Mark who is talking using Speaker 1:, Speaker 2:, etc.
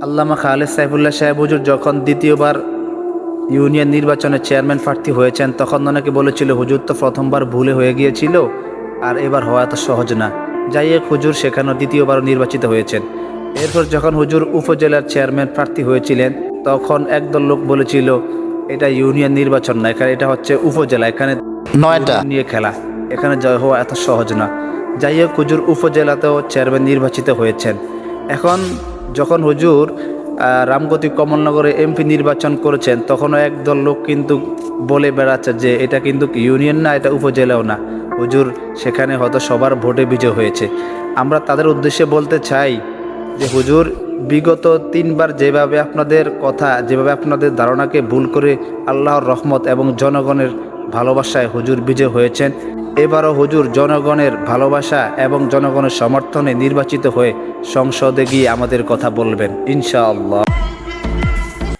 Speaker 1: আল্লামা খালেদ সাইফুল্লাহ সাহেব হুজুর যখন দ্বিতীয়বার ইউনিয়ন নির্বাচনে চেয়ারম্যান প্রার্থী হয়েছেন, তখন অনেকে বলেছিল হুজুর তো প্রথমবার ভুলে হয়ে গিয়েছিল, আর এবার হওয়া এত সহজ না। যাই হোক, হুজুর সেখানে দ্বিতীয়বার নির্বাচিত হয়েছেন। এরপর যখন হুজুর উপজেলার চেয়ারম্যান প্রার্থী হয়েছিলেন, তখন একদল লোক বলেছিল এটা ইউনিয়ন নির্বাচন না, এখানে এটা হচ্ছে উপজেলা, এখানে 9টা নিয়ে খেলা, এখানে জয় হওয়া এত সহজ না। যাই হোক, হুজুর উপজেলাতেও চেয়ারম্যান নির্বাচিত হয়েছেন। এখন যখন হুজুর রামগতি কমলনগরে এমপি নির্বাচন করেছেন, তখনও একদল লোক কিন্তু বলে বেড়াচ্ছে যে এটা কিন্তু ইউনিয়ন না, এটা উপজেলাও না, হুজুর সেখানে হয়তো সবার ভোটে বিজয় হয়েছে। আমরা তাদের উদ্দেশ্যে বলতে চাই যে হুজুর বিগত 3বার যেভাবে আপনাদের কথা, যেভাবে আপনাদের ধারণাকে ভুল করে আল্লাহর রহমত এবং জনগণের ভালোবাসায় হুজুর বিজয় হয়েছেন, এবারও হুজুর জনগণের ভালোবাসা এবং জনগণের সমর্থনে নির্বাচিত হয়ে সংসদে গিয়ে আমাদের কথা বলবেন ইনশাআল্লাহ।